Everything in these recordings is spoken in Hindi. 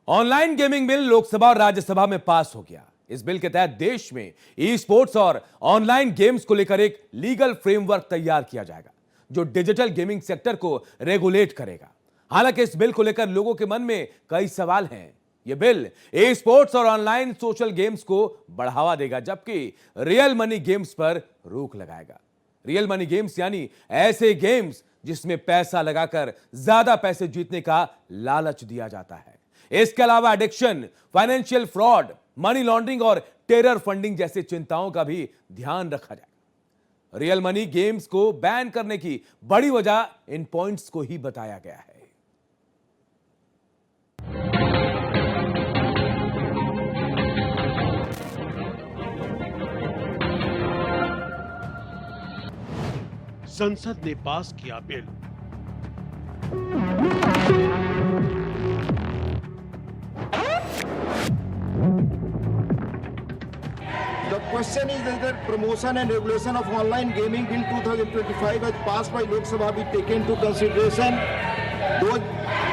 ऑनलाइन गेमिंग बिल लोकसभा और राज्यसभा में पास हो गया। इस बिल के तहत देश में ई स्पोर्ट्स और ऑनलाइन गेम्स को लेकर एक लीगल फ्रेमवर्क तैयार किया जाएगा जो डिजिटल गेमिंग सेक्टर को रेगुलेट करेगा। हालांकि इस बिल को लेकर लोगों के मन में कई सवाल हैं। यह बिल ई स्पोर्ट्स और ऑनलाइन सोशल गेम्स को बढ़ावा देगा, जबकि रियल मनी गेम्स पर रोक लगाएगा। रियल मनी गेम्स यानी ऐसे गेम्स जिसमें पैसा लगाकर ज्यादा पैसे जीतने का लालच दिया जाता है। इसके अलावा addiction, financial fraud, money laundering और टेरर फंडिंग जैसी चिंताओं का भी ध्यान रखा जाएगा। रियल मनी गेम्स को बैन करने की बड़ी वजह इन पॉइंट्स को ही बताया गया है। संसद ने पास किया bill. The question is that promotion and regulation of online gaming bill 2025 as passed by Lok Sabha be taken into consideration. Those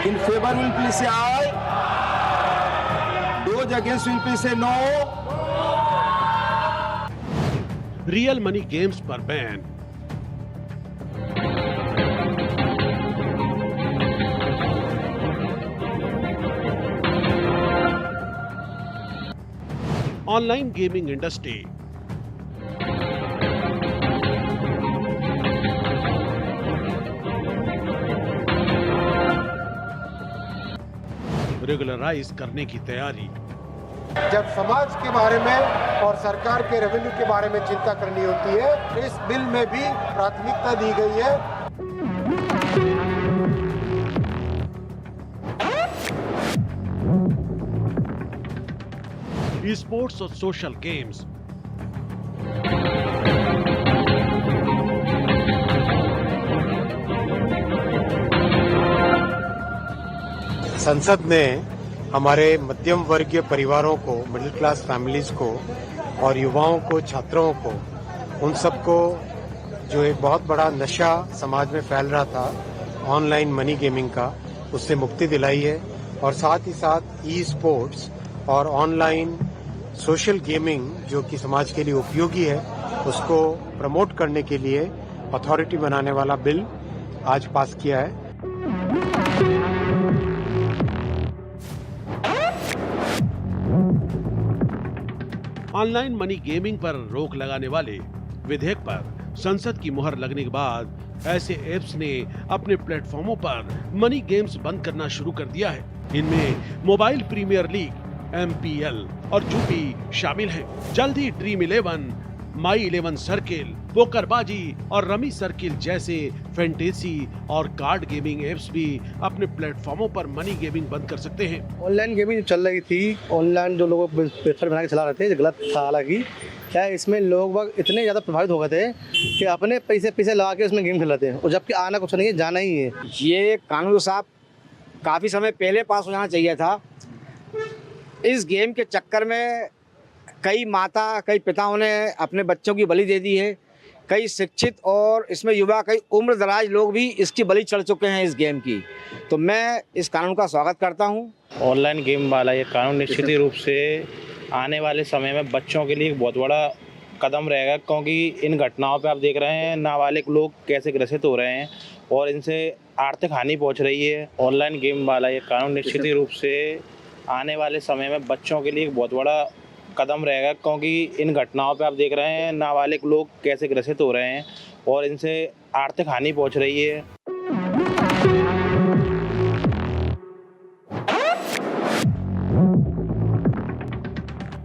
in favor will please say aye. Those against will please say no. Real money games पर ban. Online gaming industry. Regularise करने की तैयारी। जब समाज के बारे में और सरकार के रेवेन्यू के बारे में चिंता करनी होती है, इस बिल में भी प्राथमिकता दी गई है। स्पोर्ट्स और सोशल गेम्स। संसद ने हमारे मध्यम वर्गीय परिवारों को, मिडिल क्लास फैमिलीज को और युवाओं को, छात्रों को, उन सबको जो एक बहुत बड़ा नशा समाज में फैल रहा था ऑनलाइन मनी गेमिंग का, उससे मुक्ति दिलाई है। और साथ ही साथ ई स्पोर्ट्स और ऑनलाइन सोशल गेमिंग जो कि समाज के लिए उपयोगी है, उसको प्रमोट करने के लिए अथॉरिटी बनाने वाला बिल आज पास किया है। ऑनलाइन मनी गेमिंग पर रोक लगाने वाले विधेयक पर संसद की मुहर लगने के बाद ऐसे एप्स ने अपने प्लेटफॉर्मों पर मनी गेम्स बंद करना शुरू कर दिया है। इनमें मोबाइल प्रीमियर लीग, MPL और जूपी शामिल हैं। जल्द ही ड्रीम 11, माई 11 सर्किल, पोकरबाजी और रमी सर्किल जैसे फैंटेसी और कार्ड गेमिंग एप्स भी अपने प्लेटफॉर्मों पर मनी गेमिंग बंद कर सकते हैं। ऑनलाइन गेमिंग चल रही थी, ऑनलाइन जो लोग वेबसाइट बना के चला रहे थे, गलत था। हालांकि क्या इसमें लोग इतने ज़्यादा प्रभावित हो गए थे कि अपने पैसे लगा के उसमें गेम खेल रहे थे, और जबकि आना कुछ नहीं है, जाना ही है। ये कानून साहब काफ़ी समय पहले पास हो जाना चाहिए था। इस गेम के चक्कर में कई माता, कई पिताओं ने अपने बच्चों की बलि दे दी है। कई शिक्षित और इसमें युवा, कई उम्र दराज लोग भी इसकी बलि चढ़ चुके हैं इस गेम की। तो मैं इस कानून का स्वागत करता हूं। ऑनलाइन गेम वाला ये कानून निश्चित रूप से आने वाले समय में बच्चों के लिए एक बहुत बड़ा कदम रहेगा, क्योंकि इन घटनाओं पे आप देख रहे हैं नाबालिग लोग कैसे ग्रसित हो रहे हैं और इनसे आर्थिक हानि पहुँच रही है। ऑनलाइन गेम वाला ये कानून निश्चित रूप से आने वाले समय में बच्चों के लिए एक बहुत बड़ा कदम रहेगा, क्योंकि इन घटनाओं पे आप देख रहे हैं नाबालिग लोग कैसे ग्रसित हो रहे हैं और इनसे आर्थिक हानि पहुंच रही है।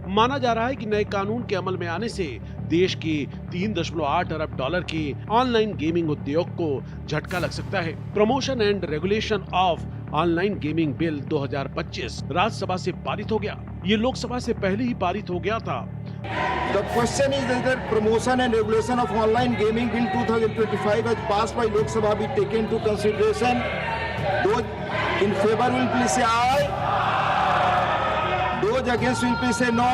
माना जा रहा है कि नए कानून के अमल में आने से देश की 3.8 अरब डॉलर की ऑनलाइन गेमिंग उद्योग को झटका लग सकता है। Promotion and regulation of online gaming bill 2025 Rajya Sabha से पारित हो गया। ये लोकसभा से पहले ही पारित हो गया था। The question is that promotion and regulation of online gaming bill 2025 as passed by Lok Sabha be taken into consideration. Those in favor will please say aye. Those against will please say no.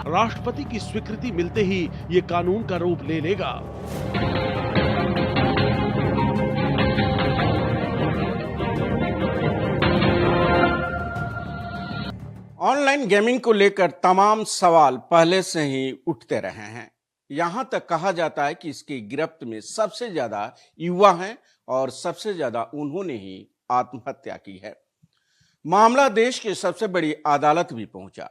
राष्ट्रपति की स्वीकृति मिलते ही ये कानून का रूप ले लेगा। ऑनलाइन गेमिंग को लेकर तमाम सवाल पहले से ही उठते रहे हैं। यहां तक कहा जाता है कि इसकी गिरफ्त में सबसे ज्यादा युवा हैं और सबसे ज्यादा उन्होंने ही आत्महत्या की है। मामला देश की सबसे बड़ी अदालत भी पहुंचा।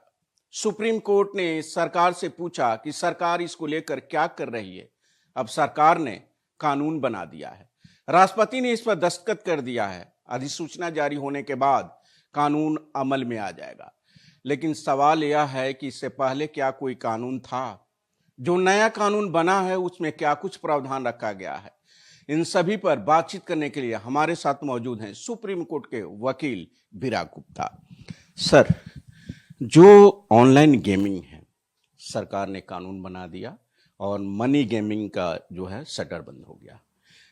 सुप्रीम कोर्ट ने सरकार से पूछा कि सरकार इसको लेकर क्या कर रही है। अब सरकार ने कानून बना दिया है, राष्ट्रपति ने इस पर दस्तखत कर दिया है। अधिसूचना जारी होने के बाद कानून अमल में आ जाएगा। लेकिन सवाल यह है कि इससे पहले क्या कोई कानून था? जो नया कानून बना है उसमें क्या कुछ प्रावधान रखा गया है? इन सभी पर बातचीत करने के लिए हमारे साथ मौजूद हैं सुप्रीम कोर्ट के वकील विराग गुप्ता। सर, जो ऑनलाइन गेमिंग है, सरकार ने कानून बना दिया और मनी गेमिंग का जो है शटर बंद हो गया।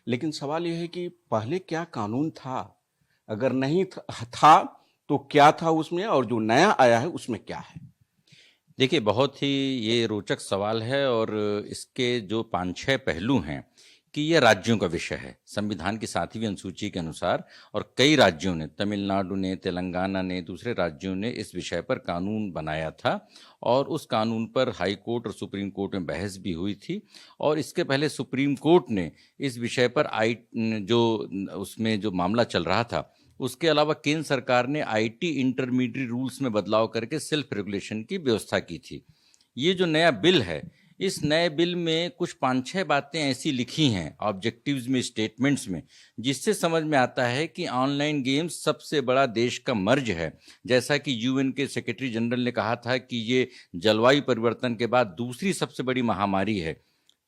लेकिन सवाल यह है कि पहले क्या कानून था? अगर नहीं था तो क्या था उसमें, और जो नया आया है उसमें क्या है? देखिए, बहुत ही ये रोचक सवाल है और इसके जो 5-6 पहलू हैं कि ये राज्यों का विषय है। संविधान की 7वीं अनुसूची के अनुसार और कई राज्यों ने, तमिलनाडु ने, तेलंगाना ने, दूसरे राज्यों ने इस विषय पर कानून बनाया था और उस कानून पर हाई कोर्ट और सुप्रीम कोर्ट में बहस भी हुई थी। और इसके पहले सुप्रीम कोर्ट ने इस विषय पर उसमें जो मामला चल रहा था, उसके अलावा केंद्र सरकार ने आईटी इंटरमीडिएट रूल्स में बदलाव करके सेल्फ रेगुलेशन की व्यवस्था की थी। ये जो नया बिल है, इस नए बिल में कुछ 5-6 बातें ऐसी लिखी हैं ऑब्जेक्टिव्स में, स्टेटमेंट्स में, जिससे समझ में आता है कि ऑनलाइन गेम्स सबसे बड़ा देश का मर्ज है। जैसा कि यूएन के सेक्रेटरी जनरल ने कहा था कि ये जलवायु परिवर्तन के बाद दूसरी सबसे बड़ी महामारी है।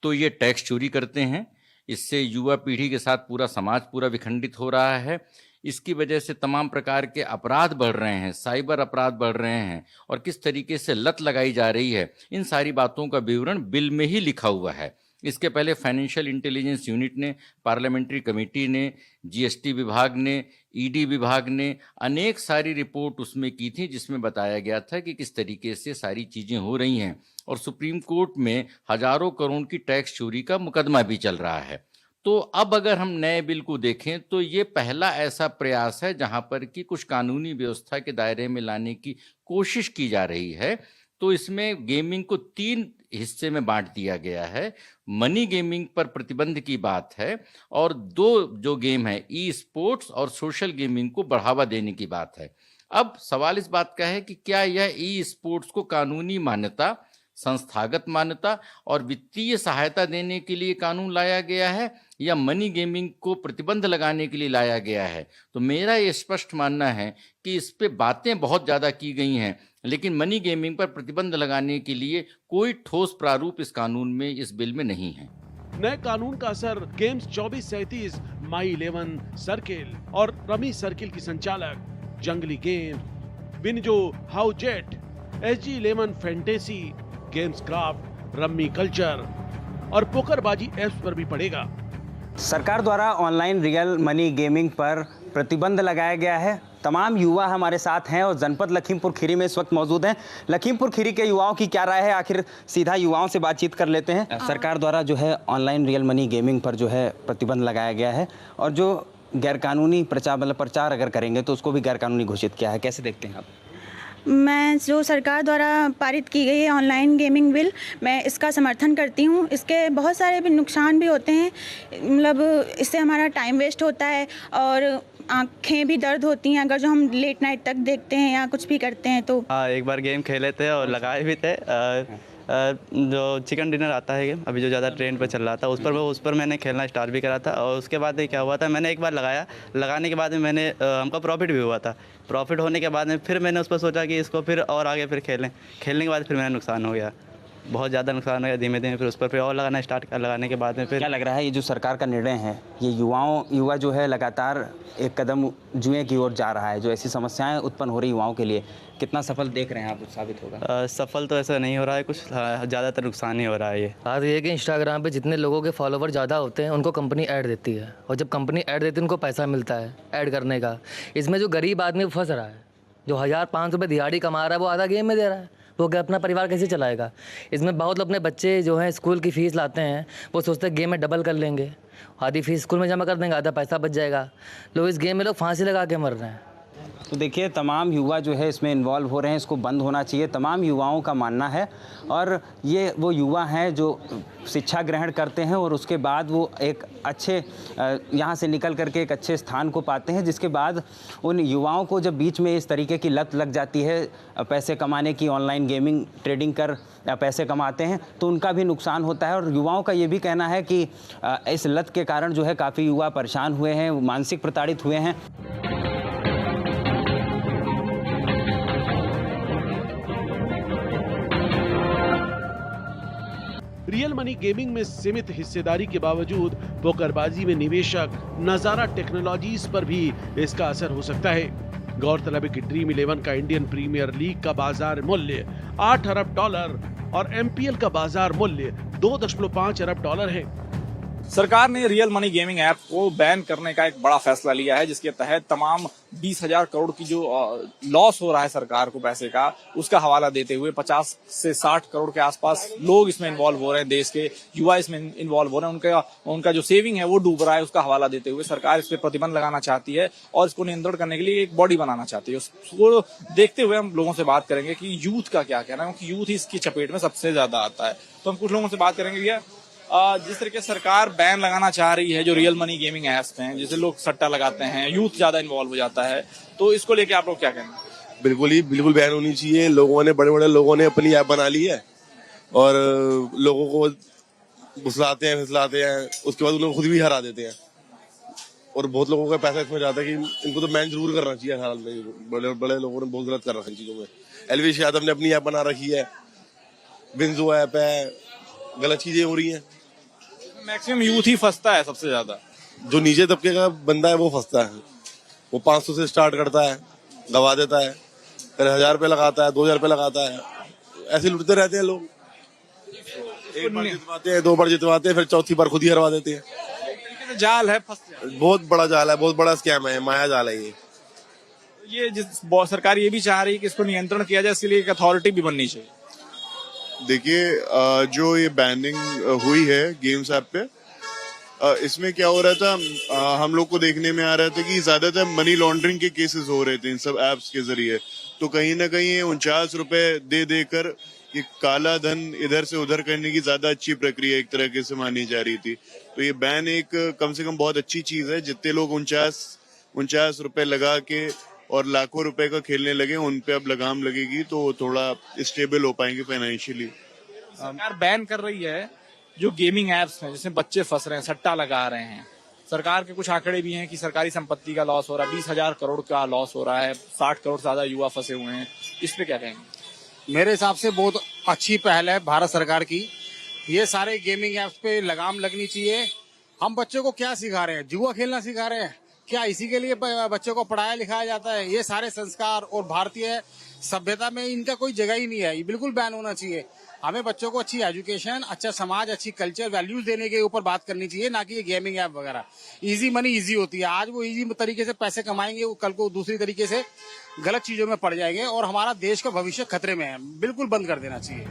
तो ये टैक्स चोरी करते हैं, इससे युवा पीढ़ी के साथ पूरा समाज पूरा विखंडित हो रहा है। इसकी वजह से तमाम प्रकार के अपराध बढ़ रहे हैं, साइबर अपराध बढ़ रहे हैं और किस तरीके से लत लगाई जा रही है, इन सारी बातों का विवरण बिल में ही लिखा हुआ है। इसके पहले फाइनेंशियल इंटेलिजेंस यूनिट ने, पार्लियामेंट्री कमेटी ने, जीएसटी विभाग ने, ईडी विभाग ने अनेक सारी रिपोर्ट उसमें की थी, जिसमें बताया गया था कि किस तरीके से सारी चीज़ें हो रही हैं। और सुप्रीम कोर्ट में हजारों करोड़ की टैक्स चोरी का मुकदमा भी चल रहा है। तो अब अगर हम नए बिल को देखें तो ये पहला ऐसा प्रयास है जहां पर कि कुछ कानूनी व्यवस्था के दायरे में लाने की कोशिश की जा रही है। तो इसमें गेमिंग को 3 हिस्से में बांट दिया गया है। मनी गेमिंग पर प्रतिबंध की बात है और 2 जो गेम है, ई स्पोर्ट्स और सोशल गेमिंग को बढ़ावा देने की बात है। अब सवाल इस बात का है कि क्या यह ई स्पोर्ट्स को कानूनी मान्यता, संस्थागत मान्यता और वित्तीय सहायता देने के लिए कानून लाया गया है या मनी गेमिंग को प्रतिबंध लगाने के लिए लाया गया है? तो मेरा ये स्पष्ट मानना है कि इस पे बातें बहुत ज़्यादा की गई हैं, लेकिन मनी गेमिंग पर प्रतिबंध लगाने के लिए कोई ठोस प्रारूप इस कानून में, इस बिल में नहीं है। नए कानून का असर गेम्स 2437, माई 11 सर्किल और रमी सर्किल की संचालक, Junglee games, WinZO, Howzat, SG11 fantasy, games craft, rummy culture और पोकरबाजी ऐप्स पर भी पड़ेगा। सरकार द्वारा ऑनलाइन रियल मनी गेमिंग पर प्रतिबंध लगाया गया है। तमाम युवा हमारे साथ हैं और जनपद लखीमपुर खीरी में इस वक्त मौजूद हैं। लखीमपुर खीरी के युवाओं की क्या राय है, आखिर सीधा युवाओं से बातचीत कर लेते हैं। सरकार द्वारा जो है ऑनलाइन रियल मनी गेमिंग पर जो है प्रतिबंध लगाया गया है और जो गैरकानूनी प्रचार अगर करेंगे तो उसको भी गैरकानूनी घोषित किया है। कैसे देखते हैं आप? मैं जो सरकार द्वारा पारित की गई है ऑनलाइन गेमिंग बिल, मैं इसका समर्थन करती हूँ। इसके बहुत सारे भी नुकसान भी होते हैं, मतलब इससे हमारा टाइम वेस्ट होता है और आँखें भी दर्द होती हैं अगर जो हम लेट नाइट तक देखते हैं या कुछ भी करते हैं तो। हाँ, एक बार गेम खेले थे और लगाए भी थे। जो चिकन डिनर आता है अभी जो ज़्यादा ट्रेंड पे चल रहा था, उस पर मैंने खेलना स्टार्ट भी करा था। और उसके बाद क्या हुआ था, मैंने एक बार लगाने के बाद में मैंने हमको प्रॉफिट भी हुआ था। प्रॉफिट होने के बाद में फिर मैंने उस पर सोचा कि इसको फिर और आगे फिर खेलने के बाद फिर मेरा नुकसान हो गया, बहुत ज़्यादा नुकसान हो गया। धीमे धीमे फिर उस पर फिर और लगाने के बाद में फिर क्या लग रहा है ये जो सरकार का निर्णय है, ये युवा जो है लगातार एक कदम जुए की ओर जा रहा है, जो ऐसी समस्याएं उत्पन्न हो रही युवाओं के लिए, कितना सफल देख रहे हैं आप, साबित होगा? सफल तो ऐसा नहीं हो रहा है, कुछ ज़्यादातर नुकसान ही हो रहा है। ये बात ये है कि इंस्टाग्राम पे जितने लोगों के फॉलोवर ज़्यादा होते हैं उनको कंपनी ऐड देती है और जब कंपनी ऐड देती है उनको पैसा मिलता है ऐड करने का। इसमें जो गरीब आदमी फंस रहा है, जो 1000-500 रुपये दिहाड़ी कमा रहा है, वो आधा गेम में दे रहा है, वो अपना परिवार कैसे चलाएगा? इसमें बहुत लोग अपने बच्चे जो हैं स्कूल की फ़ीस लाते हैं, वो सोचते हैं गेम में डबल कर लेंगे, आधी फीस स्कूल में जमा कर देंगे, आधा पैसा बच जाएगा। लोग इस गेम में लोग फांसी लगा के मर रहे हैं। तो देखिए, तमाम युवा जो है इसमें इन्वॉल्व हो रहे हैं, इसको बंद होना चाहिए, तमाम युवाओं का मानना है। और ये वो युवा हैं जो शिक्षा ग्रहण करते हैं और उसके बाद वो एक अच्छे यहाँ से निकल करके एक अच्छे स्थान को पाते हैं, जिसके बाद उन युवाओं को जब बीच में इस तरीके की लत लग जाती है पैसे कमाने की, ऑनलाइन गेमिंग ट्रेडिंग कर पैसे कमाते हैं, तो उनका भी नुकसान होता है। और युवाओं का ये भी कहना है कि इस लत के कारण जो है काफ़ी युवा परेशान हुए हैं, मानसिक प्रताड़ित हुए हैं। रियल मनी गेमिंग में सीमित हिस्सेदारी के बावजूद पोकरबाजी में निवेशक नजारा टेक्नोलॉजीज पर भी इसका असर हो सकता है। गौरतलब है कि ड्रीम 11 का इंडियन प्रीमियर लीग का बाजार मूल्य $8 अरब और एमपीएल का बाजार मूल्य $2.5 अरब है। सरकार ने रियल मनी गेमिंग ऐप को बैन करने का एक बड़ा फैसला लिया है, जिसके तहत तमाम 20,000 करोड़ की जो लॉस हो रहा है सरकार को पैसे का, उसका हवाला देते हुए 50 से 60 करोड़ के आसपास लोग इसमें इन्वॉल्व हो रहे हैं, देश के युवा इसमें इन्वॉल्व हो रहे हैं, उनका जो सेविंग है वो डूब रहा है, उसका हवाला देते हुए सरकार इस पर प्रतिबंध लगाना चाहती है और इसको नियंत्रण करने के लिए एक बॉडी बनाना चाहती है। उसको देखते हुए हम लोगों से बात करेंगे कि यूथ का क्या कहना है, क्योंकि यूथ इसकी चपेट में सबसे ज्यादा आता है। तो हम कुछ लोगों से बात करेंगे। भैया, जिस तरीके से सरकार बैन लगाना चाह रही है जो रियल मनी गेमिंग ऐप्स हैं, जिसे लोग सट्टा लगाते हैं, यूथ ज्यादा इन्वॉल्व हो जाता है, तो इसको लेके आप लोग क्या कहना है? बिल्कुल बैन होनी चाहिए। लोगों ने, बड़े बड़े लोगों ने अपनी ऐप बना ली है और लोगों को फुसलाते हैं, उसके बाद उन्हें खुद भी हरा देते हैं और बहुत लोगों का पैसा इसमें जाता है कि इनको तो बैन जरूर करना चाहिए। हाल में बड़े बड़े लोगों ने बहुत गलत कर रखा है इन चीजों में। एलवीश यादव ने अपनी ऐप बना रखी है, बिंजो ऐप है, गलत चीजें हो रही हैं। मैक्सिमम यूथ ही फंसता है सबसे ज्यादा। जो नीचे तबके का बंदा है वो फंसता है। वो 500 से स्टार्ट करता है, गवा देता है, फिर 1,000 रुपये लगाता है, 2,000 रुपये लगाता है, ऐसे लुटते रहते हैं लोग। एक बार जितवाते हैं, 2 बार जितवाते हैं, फिर चौथी बार खुद ही हरवा देते हैं। जाल है, बहुत बड़ा जाल है, बहुत बड़ा स्कैम है, माया जाल है ये। सरकार ये भी चाह रही है कि इसको नियंत्रण किया जाए, इसलिए एक अथॉरिटी भी बननी चाहिए। देखिए, जो ये बैनिंग हुई है गेम्स ऐप पे, इसमें क्या हो रहा था, हम लोग को देखने में आ रहा था कि ज्यादातर मनी लॉन्ड्रिंग के केसेस हो रहे थे इन सब एप्स के जरिए। तो कहीं ना कहीं 49 रुपए दे देकर ये काला धन इधर से उधर करने की ज्यादा अच्छी प्रक्रिया एक तरीके से मानी जा रही थी। तो ये बैन एक कम से कम बहुत अच्छी चीज है। जितने लोग 49 रुपए लगा के और लाखों रुपए का खेलने लगे, उन पे अब लगाम लगेगी तो थोड़ा स्टेबल हो पाएंगे फाइनेंशियली। सरकार बैन कर रही है जो गेमिंग एप्स हैं, जिसमें बच्चे फंस रहे हैं, सट्टा लगा रहे हैं। सरकार के कुछ आंकड़े भी हैं कि सरकारी संपत्ति का लॉस हो रहा है, 20,000 करोड़ का लॉस हो रहा है, 60 करोड़ से ज्यादा युवा फंसे हुए हैं। इस पे क्या कहेंगे? मेरे हिसाब से बहुत अच्छी पहल है भारत सरकार की। ये सारे गेमिंग एप्स पे लगाम लगनी चाहिए। हम बच्चों को क्या सिखा रहे हैं? जुआ खेलना सिखा रहे हैं क्या? इसी के लिए बच्चों को पढ़ाया लिखाया जाता है? ये सारे संस्कार और भारतीय सभ्यता में इनका कोई जगह ही नहीं है। ये बिल्कुल बैन होना चाहिए। हमें बच्चों को अच्छी एजुकेशन, अच्छा समाज, अच्छी कल्चर वैल्यूज देने के ऊपर बात करनी चाहिए, ना कि ये गेमिंग ऐप वगैरह। इजी मनी इजी होती है। आज वो इजी तरीके से पैसे कमाएंगे, वो कल को दूसरी तरीके से गलत चीजों में पड़ जाएंगे और हमारा देश का भविष्य खतरे में है। बिल्कुल बंद कर देना चाहिए।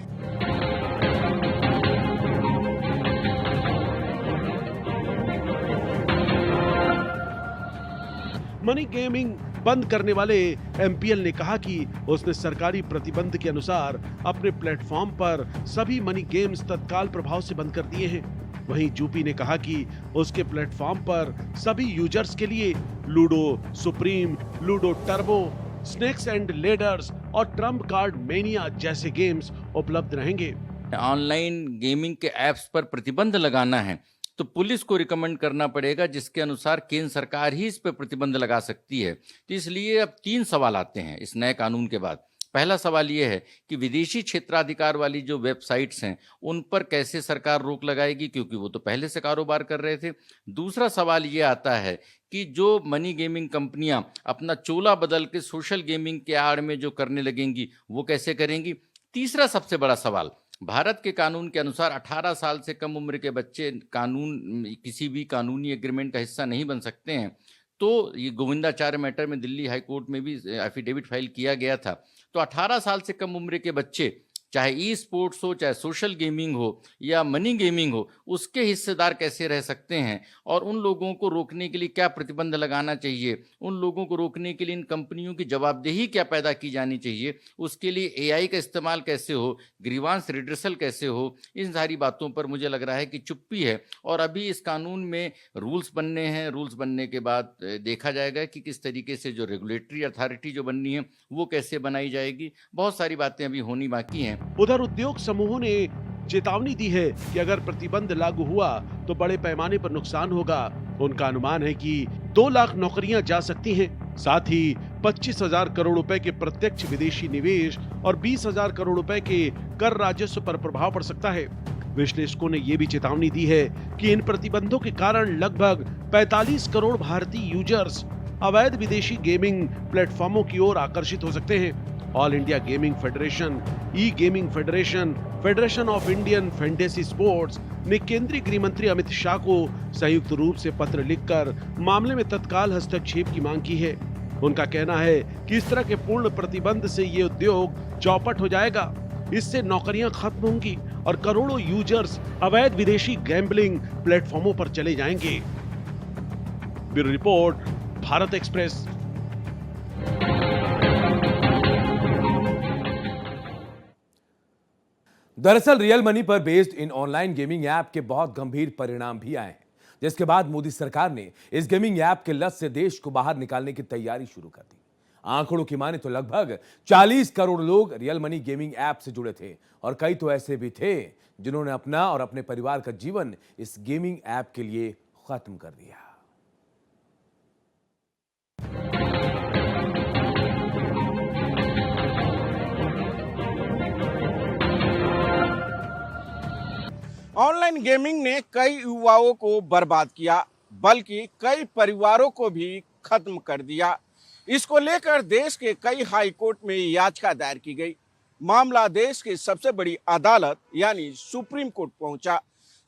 मनी गेमिंग बंद करने वाले एमपीएल ने कहा कि उसने सरकारी प्रतिबंध के अनुसार अपने प्लेटफॉर्म पर सभी मनी गेम्स तत्काल प्रभाव से बंद कर दिए हैं। वहीं यूपी ने कहा कि उसके प्लेटफॉर्म पर सभी यूजर्स के लिए ludo supreme, ludo turbo, snakes and ladders और ट्रम्प कार्ड मेनिया जैसे गेम्स उपलब्ध रहेंगे। ऑनलाइन गेमिंग के ऐप्स पर प्रतिबंध लगाना है तो पुलिस को रिकमेंड करना पड़ेगा, जिसके अनुसार केंद्र सरकार ही इस पर प्रतिबंध लगा सकती है। तो इसलिए अब 3 सवाल आते हैं इस नए कानून के बाद। पहला सवाल ये है कि विदेशी क्षेत्राधिकार वाली जो वेबसाइट्स हैं उन पर कैसे सरकार रोक लगाएगी, क्योंकि वो तो पहले से कारोबार कर रहे थे। दूसरा सवाल ये आता है कि जो मनी गेमिंग कंपनियां अपना चोला बदल के सोशल गेमिंग के आड़ में जो करने लगेंगी वो कैसे करेंगी। तीसरा सबसे बड़ा सवाल, भारत के कानून के अनुसार 18 साल से कम उम्र के बच्चे किसी भी कानूनी एग्रीमेंट का हिस्सा नहीं बन सकते हैं। तो ये गोविंदाचार्य मैटर में दिल्ली हाई कोर्ट में भी एफिडेविट फाइल किया गया था। तो 18 साल से कम उम्र के बच्चे चाहे ई स्पोर्ट्स हो, चाहे सोशल गेमिंग हो या मनी गेमिंग हो, उसके हिस्सेदार कैसे रह सकते हैं और उन लोगों को रोकने के लिए क्या प्रतिबंध लगाना चाहिए, उन लोगों को रोकने के लिए इन कंपनियों की जवाबदेही क्या पैदा की जानी चाहिए, उसके लिए एआई का इस्तेमाल कैसे हो, ग्रीवांस रिड्रेसल कैसे हो, इन सारी बातों पर मुझे लग रहा है कि चुप्पी है। और अभी इस कानून में रूल्स बनने हैं, रूल्स बनने के बाद देखा जाएगा कि किस तरीके से जो रेगुलेटरी अथॉरिटी जो बननी है वो कैसे बनाई जाएगी। बहुत सारी बातें अभी होनी बाकी हैं। उधर उद्योग समूहों ने चेतावनी दी है कि अगर प्रतिबंध लागू हुआ तो बड़े पैमाने पर नुकसान होगा। उनका अनुमान है कि 2 लाख नौकरियां जा सकती हैं। साथ ही 25,000 करोड़ रुपए के प्रत्यक्ष विदेशी निवेश और 20,000 करोड़ रुपए के कर राजस्व पर प्रभाव पड़ सकता है। विश्लेषकों ने यह भी चेतावनी दी है कि इन प्रतिबंधों के कारण लगभग 45 करोड़ भारतीय यूजर्स अवैध विदेशी गेमिंग प्लेटफॉर्मों की ओर आकर्षित हो सकते हैं। All India gaming federation, E gaming federation, federation of Indian fantasy sports ने केंद्रीय गृह मंत्री अमित शाह को संयुक्त रूप से पत्र लिखकर मामले में तत्काल हस्तक्षेप की मांग की है। उनका कहना है कि इस तरह के पूर्ण प्रतिबंध से ये उद्योग चौपट हो जाएगा। इससे नौकरियां खत्म होंगी और करोड़ों यूजर्स अवैध विदेशी गैम्बलिंग प्लेटफॉर्मों पर चले जाएंगे। Bureau report, Bharat express. दरअसल रियल मनी पर based in online gaming app के बहुत गंभीर परिणाम भी आए हैं, जिसके बाद मोदी सरकार ने इस गेमिंग ऐप के लत से देश को बाहर निकालने की तैयारी शुरू कर दी। आंकड़ों की माने तो लगभग 40 करोड़ लोग रियल मनी गेमिंग ऐप से जुड़े थे और कई तो ऐसे भी थे जिन्होंने अपना और अपने परिवार का जीवन इस गेमिंग ऐप के लिए खत्म कर दिया। ऑनलाइन गेमिंग ने कई युवाओं को बर्बाद किया, बल्कि कई परिवारों को भी खत्म कर दिया। इसको लेकर देश के कई हाई कोर्ट में याचिका दायर की गई। मामला देश की सबसे बड़ी अदालत यानी सुप्रीम कोर्ट पहुंचा।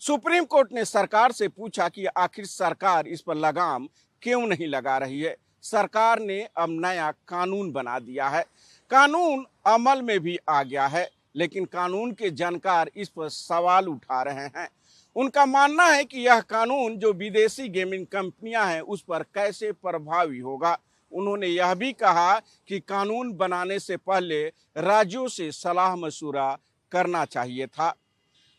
सुप्रीम कोर्ट ने सरकार से पूछा कि आखिर सरकार इस पर लगाम क्यों नहीं लगा रही है। सरकार ने अब नया कानून बना दिया है, कानून अमल में भी आ गया है, लेकिन कानून के जानकार इस पर सवाल उठा रहे हैं। उनका मानना है कि यह कानून जो विदेशी गेमिंग कंपनियां हैं उस पर कैसे प्रभावी होगा। उन्होंने यह भी कहा कि कानून बनाने से पहले राज्यों से सलाह मशुरा करना चाहिए था।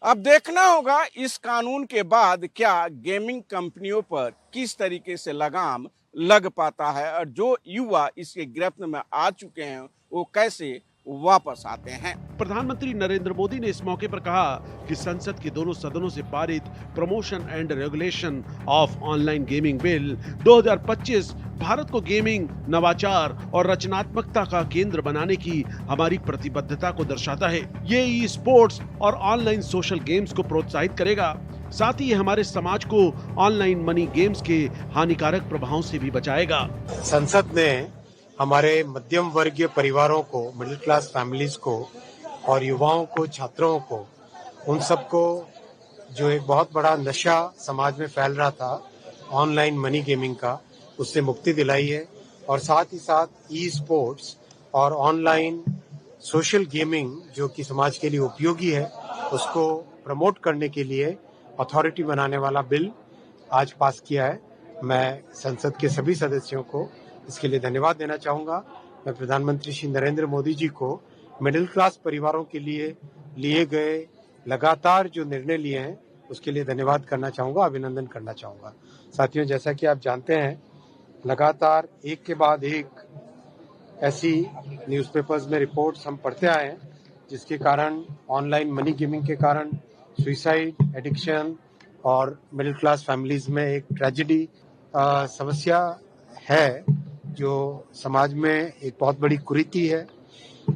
अब देखना होगा इस कानून के बाद क्या गेमिंग कंपनियों पर किस तरीके से लगाम लग पाता है और जो युवा इसके गिरफ्त में आ चुके हैं वो कैसे वापस आते हैं। प्रधानमंत्री नरेंद्र मोदी ने इस मौके पर कहा कि संसद के दोनों सदनों से पारित promotion and regulation of online gaming bill 2025 Bharat को गेमिंग, नवाचार और रचनात्मकता का केंद्र बनाने की हमारी प्रतिबद्धता को दर्शाता है। ये ई स्पोर्ट्स और ऑनलाइन सोशल गेम्स को प्रोत्साहित करेगा, साथ ही हमारे समाज को ऑनलाइन मनी गेम्स के हानिकारक प्रभावों से भी बचाएगा। संसद ने हमारे मध्यम वर्गीय परिवारों को, मिडिल क्लास फैमिलीज को और युवाओं को, छात्रों को, उन सबको जो एक बहुत बड़ा नशा समाज में फैल रहा था ऑनलाइन मनी गेमिंग का, उससे मुक्ति दिलाई है। और साथ ही साथ ई स्पोर्ट्स और ऑनलाइन सोशल गेमिंग जो कि समाज के लिए उपयोगी है उसको प्रमोट करने के लिए अथॉरिटी बनाने वाला बिल आज पास किया है। मैं संसद के सभी सदस्यों को इसके लिए धन्यवाद देना चाहूंगा। मैं प्रधानमंत्री श्री नरेंद्र मोदी जी को मिडिल क्लास परिवारों के लिए लिए गए लगातार जो निर्णय लिए हैं उसके लिए धन्यवाद करना चाहूंगा, अभिनंदन करना चाहूंगा। साथियों, जैसा कि आप जानते हैं, लगातार एक के बाद एक ऐसी न्यूज़पेपर्स में रिपोर्ट्स हम पढ़ते आए हैं जिसके कारण ऑनलाइन मनी गेमिंग के कारण सुसाइड, एडिक्शन और मिडिल क्लास फैमिलीज में एक ट्रेजेडी समस्या है जो समाज में एक बहुत बड़ी कुरीति है।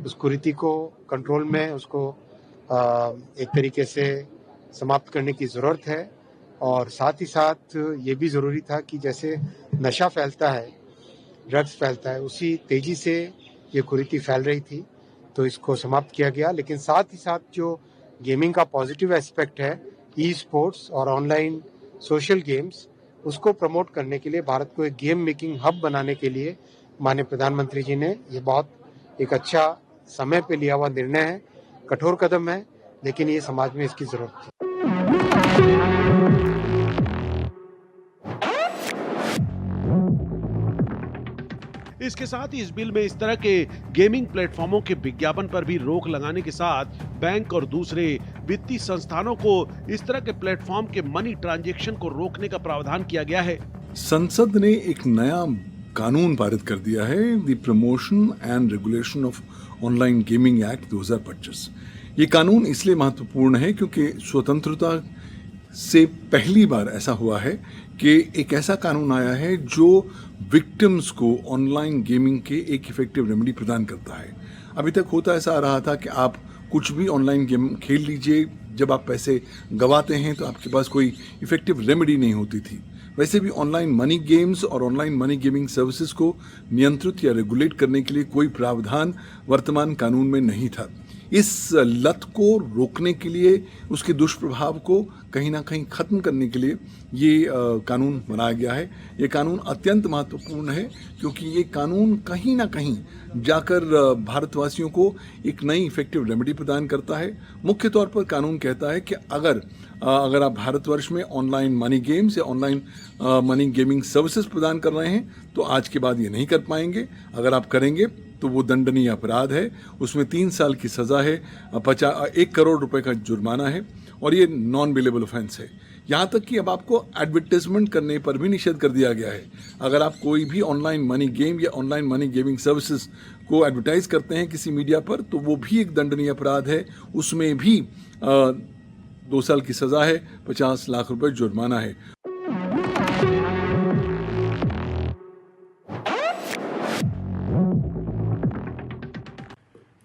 उस कुरीति को कंट्रोल में उसको एक तरीके से समाप्त करने की ज़रूरत है। और साथ ही साथ ये भी ज़रूरी था कि जैसे नशा फैलता है, ड्रग्स फैलता है, उसी तेज़ी से ये कुरीति फैल रही थी, तो इसको समाप्त किया गया। लेकिन साथ ही साथ जो गेमिंग का पॉजिटिव एस्पेक्ट है, ई स्पोर्ट्स और ऑनलाइन सोशल गेम्स, उसको प्रमोट करने के लिए भारत को एक गेम मेकिंग हब बनाने के लिए माननीय प्रधानमंत्री जी ने ये बहुत एक अच्छा समय पे लिया हुआ निर्णय है। कठोर कदम है, लेकिन ये समाज में इसकी जरूरत थी। इसके साथ ही इस बिल में इस तरह के गेमिंग प्लेटफॉर्मों के विज्ञापन पर भी रोक लगाने के साथ बैंक और दूसरे वित्तीय संस्थानों को इस तरह के प्लेटफॉर्म के मनी ट्रांजैक्शन को रोकने का प्रावधान किया गया है। संसद ने एक नया कानून पारित कर दिया है, the promotion and regulation of online gaming act 2025। ये कानून इसलिए महत्वपूर्ण है क्योंकि स्वतंत्रता से पहली बार ऐसा हुआ है कि एक ऐसा कानून आया है जो विक्टिम्स को ऑनलाइन गेमिंग के एक इफेक्टिव रेमेडी प्रदान करता है। अभी तक होता ऐसा आ रहा था कि आप कुछ भी ऑनलाइन गेम खेल लीजिए, जब आप पैसे गंवाते हैं तो आपके पास कोई इफेक्टिव रेमेडी नहीं होती थी। वैसे भी ऑनलाइन मनी गेम्स और ऑनलाइन मनी गेमिंग सर्विसेज को नियंत्रित या रेगुलेट करने के लिए कोई प्रावधान वर्तमान कानून में नहीं था। इस लत को रोकने के लिए, उसके दुष्प्रभाव को कहीं ना कहीं खत्म करने के लिए ये कानून बनाया गया है। ये कानून अत्यंत महत्वपूर्ण है क्योंकि ये कानून कहीं ना कहीं जाकर भारतवासियों को एक नई इफेक्टिव रेमेडी प्रदान करता है। मुख्य तौर पर कानून कहता है कि अगर आप भारतवर्ष में ऑनलाइन मनी गेम्स या ऑनलाइन मनी गेमिंग सर्विसेज प्रदान कर रहे हैं तो आज के बाद ये नहीं कर पाएंगे। अगर आप करेंगे तो वो दंडनीय अपराध है, उसमें 3 साल की सज़ा है, 1 करोड़ रुपए का जुर्माना है और ये नॉन बिलेबल ऑफेंस है। यहाँ तक कि अब आपको एडवर्टाइजमेंट करने पर भी निषेध कर दिया गया है। अगर आप कोई भी ऑनलाइन मनी गेम या ऑनलाइन मनी गेमिंग सर्विसेज को एडवर्टाइज करते हैं किसी मीडिया पर तो वो भी एक दंडनीय अपराध है, उसमें भी 2 साल की सज़ा है, 50 लाख रुपए जुर्माना है।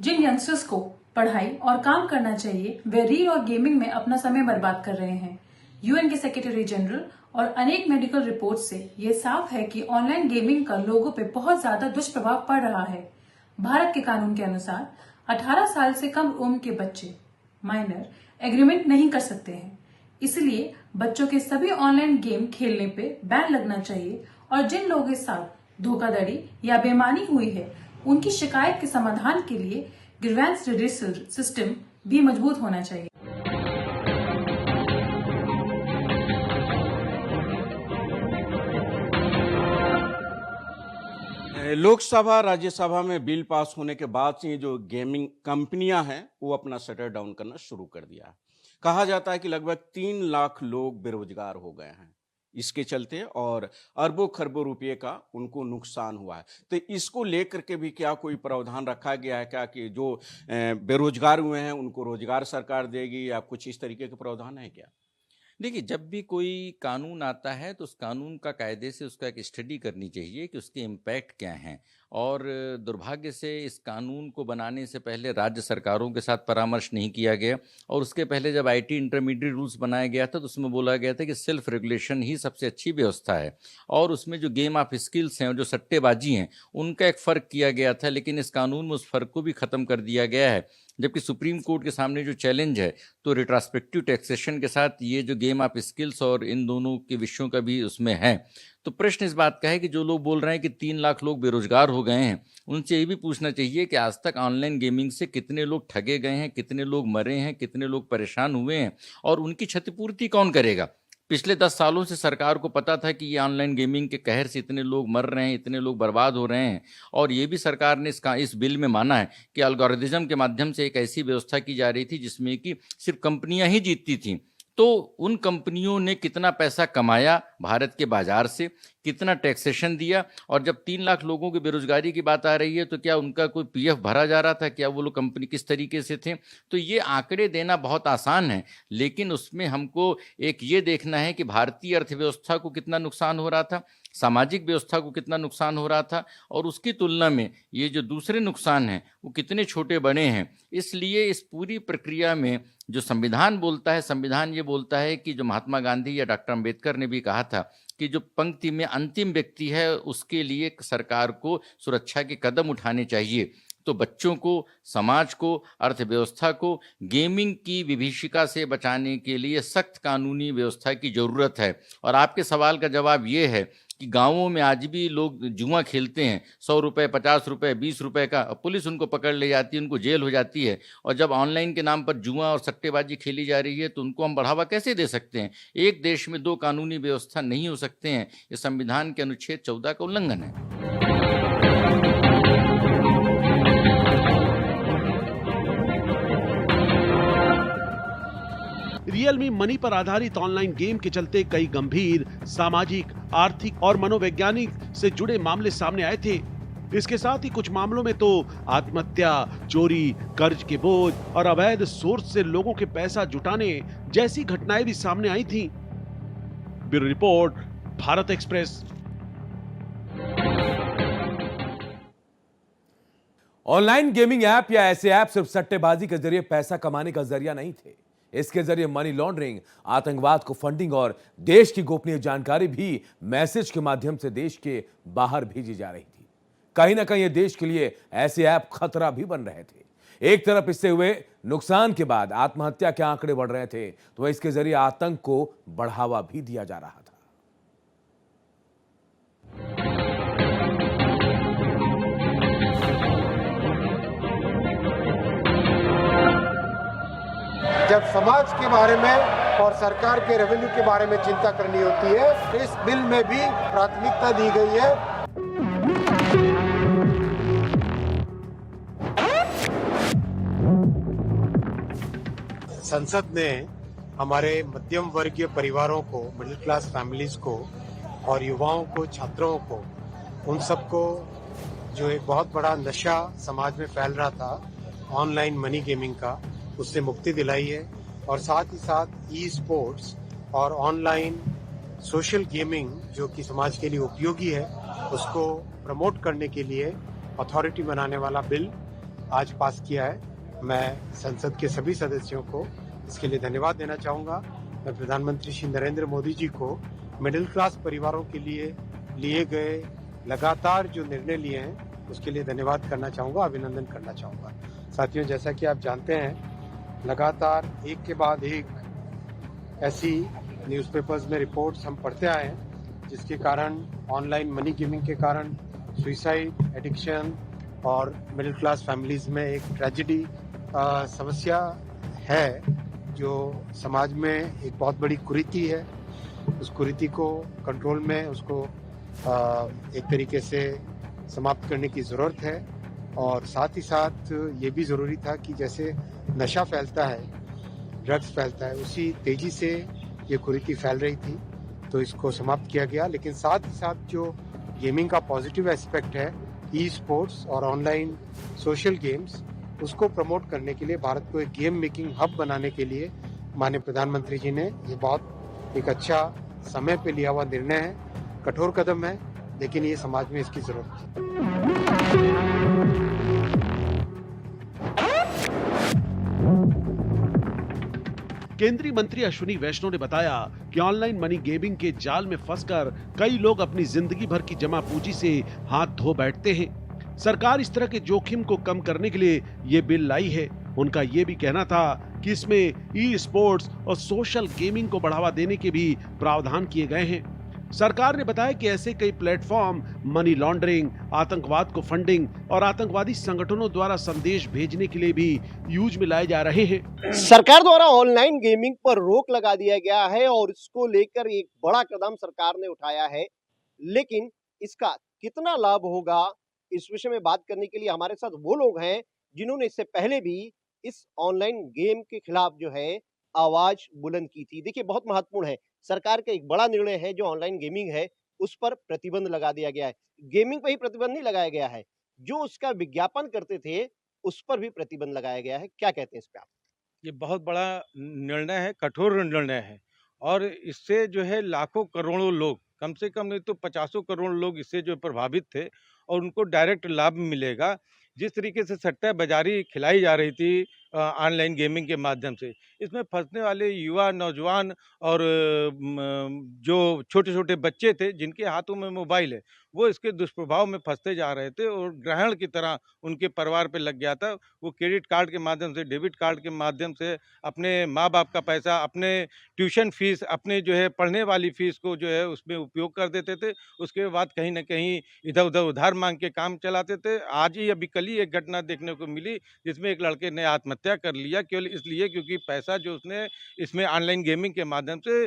जिन यंगस्टर्स को पढ़ाई और काम करना चाहिए वे रील और गेमिंग में अपना समय बर्बाद कर रहे हैं। यूएन के सेक्रेटरी जनरल और अनेक मेडिकल रिपोर्ट से ये साफ है कि ऑनलाइन गेमिंग का लोगों पे बहुत ज्यादा दुष्प्रभाव पड़ रहा है। भारत के कानून के अनुसार 18 साल से कम उम्र के बच्चे माइनर एग्रीमेंट नहीं कर सकते हैं, इसलिए बच्चों के सभी ऑनलाइन गेम खेलने पे बैन लगना चाहिए और जिन लोगों के साथ धोखाधड़ी या बेईमानी हुई है उनकी शिकायत के समाधान के लिए ग्रीवेंस रिड्रेसल सिस्टम भी मजबूत होना चाहिए। लोकसभा राज्यसभा में बिल पास होने के बाद से जो गेमिंग कंपनियां हैं वो अपना शटर डाउन करना शुरू कर दिया है। कहा जाता है कि लगभग 3 लाख लोग बेरोजगार हो गए हैं इसके चलते और अरबों खरबों रुपये का उनको नुकसान हुआ है। तो इसको लेकर के भी क्या कोई प्रावधान रखा गया है क्या कि जो बेरोजगार हुए हैं उनको रोजगार सरकार देगी या कुछ इस तरीके के प्रावधान है क्या? देखिए, जब भी कोई कानून आता है तो उस कानून का कायदे से उसका एक स्टडी करनी चाहिए कि उसके इम्पैक्ट क्या हैं। और दुर्भाग्य से इस कानून को बनाने से पहले राज्य सरकारों के साथ परामर्श नहीं किया गया और उसके पहले जब आईटी इंटरमीडिएट रूल्स बनाया गया था तो उसमें बोला गया था कि सेल्फ रेगुलेशन ही सबसे अच्छी व्यवस्था है और उसमें जो गेम ऑफ स्किल्स हैं और जो सट्टेबाजी हैं उनका एक फ़र्क किया गया था, लेकिन इस कानून में उस फ़र्क को भी ख़त्म कर दिया गया है। जबकि सुप्रीम कोर्ट के सामने जो चैलेंज है तो रिट्रोस्पेक्टिव टैक्सेशन के साथ ये जो गेम ऑफ स्किल्स और इन दोनों के विषयों का भी उसमें है। तो प्रश्न इस बात का है कि जो लोग बोल रहे हैं कि 3 लाख लोग बेरोजगार हो गए हैं, उनसे ये भी पूछना चाहिए कि आज तक ऑनलाइन गेमिंग से कितने लोग ठगे गए हैं, कितने लोग मरे हैं, कितने लोग परेशान हुए हैं और उनकी क्षतिपूर्ति कौन करेगा। पिछले 10 सालों से सरकार को पता था कि ये ऑनलाइन गेमिंग के कहर से इतने लोग मर रहे हैं, इतने लोग बर्बाद हो रहे हैं और ये भी सरकार ने इस बिल में माना है कि एल्गोरिथम के माध्यम से एक ऐसी व्यवस्था की जा रही थी जिसमें कि सिर्फ कंपनियां ही जीतती थीं। तो उन कंपनियों ने कितना पैसा कमाया भारत के बाजार से, कितना टैक्सेशन दिया और जब 3 लाख लोगों की बेरोजगारी की बात आ रही है तो क्या उनका कोई पीएफ भरा जा रहा था, क्या वो लोग कंपनी किस तरीके से थे। तो ये आंकड़े देना बहुत आसान है, लेकिन उसमें हमको एक ये देखना है कि भारतीय अर्थव्यवस्था को कितना नुकसान हो रहा था, सामाजिक व्यवस्था को कितना नुकसान हो रहा था और उसकी तुलना में ये जो दूसरे नुकसान हैं वो कितने छोटे बड़े हैं। इसलिए इस पूरी प्रक्रिया में जो संविधान बोलता है, संविधान ये बोलता है कि जो महात्मा गांधी या डॉक्टर अंबेडकर ने भी कहा था कि जो पंक्ति में अंतिम व्यक्ति है उसके लिए सरकार को सुरक्षा के कदम उठाने चाहिए। तो बच्चों को, समाज को, अर्थव्यवस्था को गेमिंग की विभीषिका से बचाने के लिए सख्त कानूनी व्यवस्था की ज़रूरत है। और आपके सवाल का जवाब ये है कि गाँवों में आज भी लोग जुआ खेलते हैं, 100 रुपए, 50 रुपए, 20 रुपए का, पुलिस उनको पकड़ ले जाती है, उनको जेल हो जाती है। और जब ऑनलाइन के नाम पर जुआ और सट्टेबाजी खेली जा रही है तो उनको हम बढ़ावा कैसे दे सकते हैं? एक देश में 2 कानूनी व्यवस्था नहीं हो सकते हैं, ये संविधान के अनुच्छेद 14 का उल्लंघन है। रियलमी मनी पर आधारित ऑनलाइन गेम के चलते कई गंभीर सामाजिक, आर्थिक और मनोवैज्ञानिक से जुड़े मामले सामने आए थे। इसके साथ ही कुछ मामलों में तो आत्महत्या, चोरी, कर्ज के बोझ और अवैध सोर्स से लोगों के पैसा जुटाने जैसी घटनाएं भी सामने आई थीं। Bureau report, Bharat express. Online gaming app या ऐसे ऐप सिर्फ सट्टेबाजी के जरिए पैसा कमाने का जरिया नहीं थे। इसके जरिए मनी लॉन्ड्रिंग, आतंकवाद को फंडिंग और देश की गोपनीय जानकारी भी मैसेज के माध्यम से देश के बाहर भेजी जा रही थी। कहीं ना कहीं ये देश के लिए ऐसे ऐप खतरा भी बन रहे थे। एक तरफ इससे हुए नुकसान के बाद आत्महत्या के आंकड़े बढ़ रहे थे, तो इसके जरिए आतंक को बढ़ावा भी दिया जा रहा था। जब समाज के बारे में और सरकार के रेवेन्यू के बारे में चिंता करनी होती है, तो इस बिल में भी प्राथमिकता दी गई है। संसद ने हमारे मध्यम वर्गीय परिवारों को, मिडिल क्लास फैमिलीज को और युवाओं को, छात्रों को, उन सबको जो एक बहुत बड़ा नशा समाज में फैल रहा था ऑनलाइन मनी गेमिंग का, उससे मुक्ति दिलाई है। और साथ ही साथ ई स्पोर्ट्स और ऑनलाइन सोशल गेमिंग जो कि समाज के लिए उपयोगी है, उसको प्रमोट करने के लिए अथॉरिटी बनाने वाला बिल आज पास किया है। मैं संसद के सभी सदस्यों को इसके लिए धन्यवाद देना चाहूँगा। मैं प्रधानमंत्री श्री नरेंद्र मोदी जी को मिडिल क्लास परिवारों के लिए लिए गए लगातार जो निर्णय लिए हैं उसके लिए धन्यवाद करना चाहूँगा, अभिनंदन करना चाहूँगा। साथियों, जैसा कि आप जानते हैं, लगातार एक के बाद एक ऐसी न्यूज़पेपर्स में रिपोर्ट्स हम पढ़ते आए हैं जिसके कारण ऑनलाइन मनी गेमिंग के कारण सुइसाइड, एडिक्शन और मिडिल क्लास फैमिलीज में एक ट्रेजेडी समस्या है जो समाज में एक बहुत बड़ी कुरीति है। उस कुरीति को कंट्रोल में उसको एक तरीके से समाप्त करने की ज़रूरत है। और साथ ही साथ ये भी ज़रूरी था कि जैसे नशा फैलता है, ड्रग्स फैलता है, उसी तेज़ी से ये कुरीति फैल रही थी, तो इसको समाप्त किया गया। लेकिन साथ ही साथ जो गेमिंग का पॉजिटिव एस्पेक्ट है, ई स्पोर्ट्स और ऑनलाइन सोशल गेम्स, उसको प्रमोट करने के लिए भारत को एक गेम मेकिंग हब बनाने के लिए माननीय प्रधानमंत्री जी ने ये बहुत एक अच्छा समय पे लिया हुआ निर्णय है। कठोर कदम है, लेकिन ये समाज में इसकी जरूरत है। केंद्रीय मंत्री अश्विनी वैष्णव ने बताया कि ऑनलाइन मनी गेमिंग के जाल में फंसकर कई लोग अपनी जिंदगी भर की जमा पूंजी से हाथ धो बैठते हैं। सरकार इस तरह के जोखिम को कम करने के लिए ये बिल लाई है। उनका ये भी कहना था कि इसमें ई स्पोर्ट्स और सोशल गेमिंग को बढ़ावा देने के भी प्रावधान किए गए हैं। सरकार ने बताया कि ऐसे कई प्लेटफॉर्म मनी लॉन्ड्रिंग, आतंकवाद को फंडिंग और आतंकवादी संगठनों द्वारा संदेश भेजने के लिए भी यूज में लाए जा रहे हैं। सरकार द्वारा ऑनलाइन गेमिंग पर रोक लगा दिया गया है और इसको लेकर एक बड़ा कदम सरकार ने उठाया है, लेकिन इसका कितना लाभ होगा, इस विषय में बात करने के लिए हमारे साथ वो लोग हैं जिन्होंने इससे पहले भी इस ऑनलाइन गेम के खिलाफ जो है आवाज बुलंद की थी। देखिए, बहुत महत्वपूर्ण है, सरकार का एक बड़ा निर्णय है जो ऑनलाइन गेमिंग है उस पर प्रतिबंध लगा दिया गया है। गेमिंग पर ही प्रतिबंध नहीं लगाया गया है, जो उसका विज्ञापन करते थे उस पर भी प्रतिबंध लगाया गया है। क्या कहते हैं इस पे आप? ये बहुत बड़ा निर्णय है, कठोर निर्णय है, और इससे जो है लाखों करोड़ों लोग, कम से कम नहीं तो 50 करोड़ लोग इससे जो प्रभावित थे और उनको डायरेक्ट लाभ मिलेगा। जिस तरीके से सट्टा बाजारी खिलाई जा रही थी ऑनलाइन गेमिंग के माध्यम से, इसमें फंसने वाले युवा, नौजवान और जो छोटे छोटे बच्चे थे जिनके हाथों में मोबाइल है, वो इसके दुष्प्रभाव में फंसते जा रहे थे और ग्रहण की तरह उनके परिवार पे लग गया था। वो क्रेडिट कार्ड के माध्यम से, डेबिट कार्ड के माध्यम से अपने माँ बाप का पैसा, अपने ट्यूशन फीस, अपने जो है पढ़ने वाली फीस को जो है उसमें उपयोग कर देते थे। उसके बाद कहीं न कहीं इधर उधर उधार मांग के काम चलाते थे। आज ही अभी कल ही एक घटना देखने को मिली जिसमें एक लड़के ने आत्महत्या कर लिया, केवल इसलिए क्योंकि पैसा जो उसने इसमें ऑनलाइन गेमिंग के माध्यम से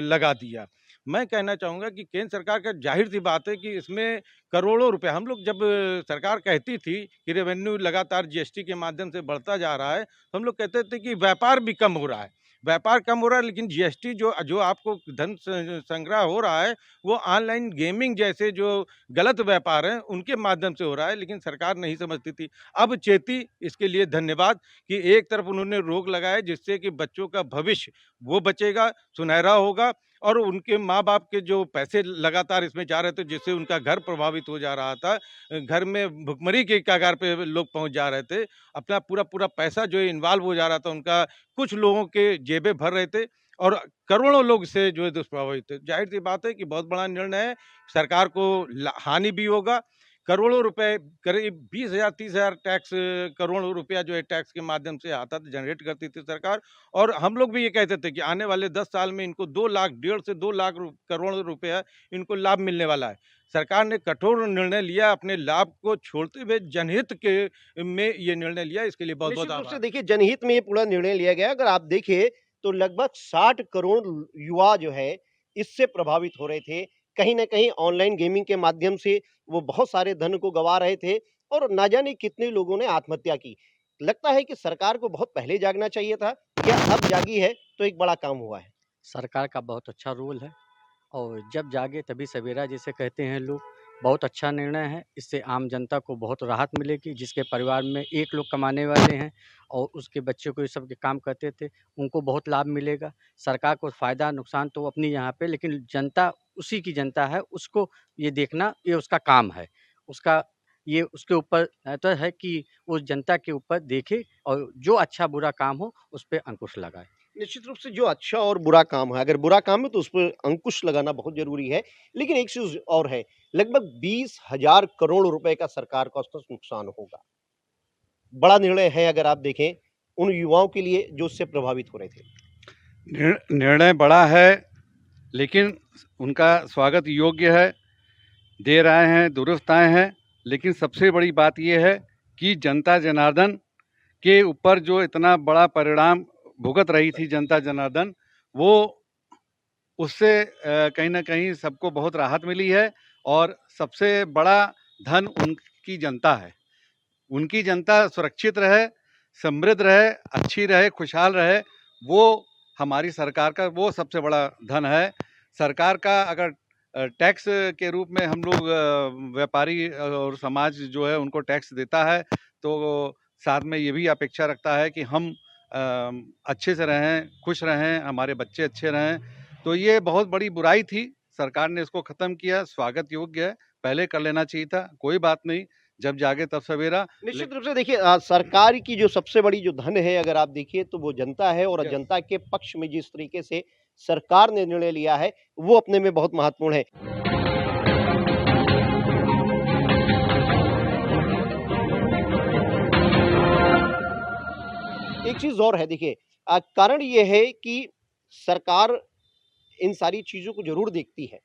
लगा दिया। मैं कहना चाहूँगा कि केंद्र सरकार का ज़ाहिर-सी बात है कि इसमें करोड़ों रुपए, हम लोग जब सरकार कहती थी कि रेवेन्यू लगातार जीएसटी के माध्यम से बढ़ता जा रहा है, तो हम लोग कहते थे कि व्यापार भी कम हो रहा है। व्यापार कम हो रहा है, लेकिन जीएसटी जो जो आपको धन संग्रह हो रहा है, वो ऑनलाइन गेमिंग जैसे जो गलत व्यापार हैं, उनके माध्यम से हो रहा है, लेकिन सरकार नहीं समझती थी। अब चेती, इसके लिए धन्यवाद कि एक तरफ उन्होंने रोक लगाए जिससे कि बच्चों का भविष्य वो बचेगा, सुनहरा होगा और उनके माँ-बाप के जो पैसे लगातार इसमें जा रहे थे, जिससे उनका घर प्रभावित हो जा रहा था। घर में भुखमरी के कगार पे लोग पहुँच जा रहे थे। अपना पूरा पैसा जो है इन्वॉल्व हो जा रहा था उनका, कुछ लोगों के जेबें भर रहे थे और करोड़ों लोग इससे जो है दुष्प्रभावित थे। ज़ाहिर-सी बात है कि बहुत बड़ा निर्णय है, सरकार को हानि भी होगा। करोड़ों रुपए, करीब 20,000 30,000 टैक्स, करोड़ों रुपया जो है टैक्स के माध्यम से आता था, जनरेट करती थी सरकार। और हम लोग भी ये कहते थे कि आने वाले 10 साल में इनको 2 लाख, 1.5 से 2 लाख करोड़ रुपया इनको लाभ मिलने वाला है। सरकार ने कठोर निर्णय लिया, अपने लाभ को छोड़ते हुए जनहित के में ये निर्णय लिया, इसके लिए बहुत-बहुत निश्चित रूप से आभार। देखिए जनहित में ये पूरा निर्णय लिया गया। अगर आप देखें तो लगभग 60 करोड़ युवा जो है इससे प्रभावित हो रहे थे। कहीं न कहीं ऑनलाइन गेमिंग के माध्यम से वो बहुत सारे धन को गँवा रहे थे और ना जाने कितने लोगों ने आत्महत्या की। लगता है कि सरकार को बहुत पहले जागना चाहिए था या अब जागी है तो एक बड़ा काम हुआ है? सरकार का बहुत अच्छा रोल है और जब जागे तभी सवेरा जिसे कहते हैं लोग, बहुत अच्छा निर्णय है। इससे आम जनता को बहुत राहत मिलेगी, जिसके परिवार में 1 लोग कमाने वाले हैं और उसके बच्चे को ये सब के काम करते थे, उनको बहुत लाभ मिलेगा। सरकार को फ़ायदा नुकसान तो अपनी यहाँ पे, लेकिन जनता उसी की जनता है, उसको ये देखना ये उसका काम है। उसका ये उसके ऊपर तो है कि वो जनता के ऊपर देखे और जो अच्छा बुरा काम हो उस पे अंकुश लगाए। निश्चित रूप से जो अच्छा और बुरा काम है, अगर बुरा काम है तो उस पर अंकुश लगाना बहुत ज़रूरी है। लेकिन एक चीज़ और है, लगभग 20,000 करोड़ रुपए का सरकार का उसका नुकसान होगा। बड़ा निर्णय है अगर आप देखें, उन युवाओं के लिए जो उससे प्रभावित हो रहे थे। निर्णय बड़ा है, लेकिन उनका स्वागत योग्य है। देर आए हैं, दुरुस्त आए हैं, लेकिन सबसे बड़ी बात ये है कि जनता जनार्दन के ऊपर जो इतना बड़ा परिणाम भुगत रही थी जनता जनार्दन, वो उससे कहीं न कहीं सबको बहुत राहत मिली है और सबसे बड़ा धन उनकी जनता है। उनकी जनता सुरक्षित रहे, समृद्ध रहे, अच्छी रहे, खुशहाल रहे, वो हमारी सरकार का वो सबसे बड़ा धन है। सरकार का अगर टैक्स के रूप में हम लोग व्यापारी और समाज जो है उनको टैक्स देता है, तो साथ में ये भी अपेक्षा रखता है कि हम अच्छे से रहें, खुश रहें, हमारे बच्चे अच्छे रहें। तो ये बहुत बड़ी बुराई थी, सरकार ने इसको ख़त्म किया, स्वागत योग्य है। पहले कर लेना चाहिए था, कोई बात नहीं, जब जागे तब सवेरा। निश्चित रूप से देखिए सरकार की जो सबसे बड़ी जो धन है अगर आप देखिए तो वो जनता है और जनता के पक्ष में जिस तरीके से सरकार ने निर्णय लिया है, वो अपने में बहुत महत्वपूर्ण है। एक चीज़ और है देखिए कारण ये है कि सरकार इन सारी चीज़ों को ज़रूर देखती है,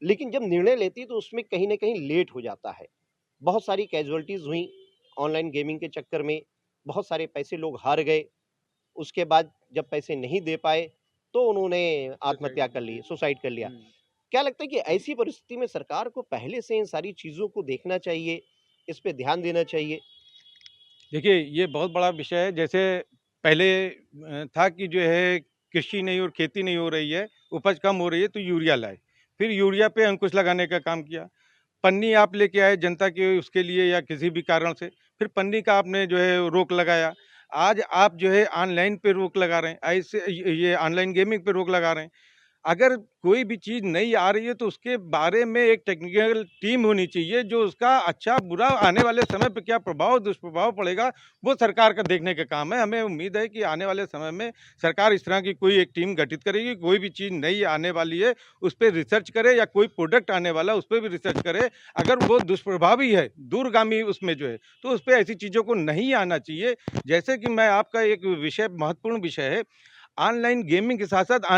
लेकिन जब निर्णय लेती है तो उसमें कहीं न कहीं लेट हो जाता है। बहुत सारी कैज़ुअल्टीज़ हुई ऑनलाइन गेमिंग के चक्कर में, बहुत सारे पैसे लोग हार गए। उसके बाद जब पैसे नहीं दे पाए, तो उन्होंने आत्महत्या कर ली, सुसाइड कर लिया। क्या लगता है कि ऐसी परिस्थिति में सरकार को पहले से इन सारी चीज़ों को देखना चाहिए, इस पे ध्यान देना चाहिए? देखिए, ये बहुत बड़ा विषय है। जैसे पहले था कि जो है कृषि नहीं और खेती नहीं हो रही है, उपज कम हो रही है तो यूरिया लाए। फिर यूरिया पे अंकुश लगाने का काम किया। पन्नी आप लेके आए जनता के उसके लिए या किसी भी कारण से, फिर पन्नी का आपने जो है रोक लगाया। आज आप जो है ऑनलाइन पे रोक लगा रहे हैं, ऐसे ये ऑनलाइन गेमिंग पे रोक लगा रहे हैं। अगर कोई भी चीज़ नई आ रही है तो उसके बारे में एक टेक्निकल टीम होनी चाहिए जो उसका अच्छा बुरा आने वाले समय पे क्या प्रभाव दुष्प्रभाव पड़ेगा वो सरकार का देखने का काम है। हमें उम्मीद है कि आने वाले समय में सरकार इस तरह की कोई एक टीम गठित करेगी, कोई भी चीज़ नई आने वाली है उस पर रिसर्च करे या कोई प्रोडक्ट आने वाला है उस पर भी रिसर्च करे। अगर वो दुष्प्रभावी है, दूरगामी उसमें जो है, तो उस पर ऐसी चीज़ों को नहीं आना चाहिए। जैसे कि मैं आपका एक विषय महत्वपूर्ण विषय है, ऑनलाइन गेमिंग के साथ-साथ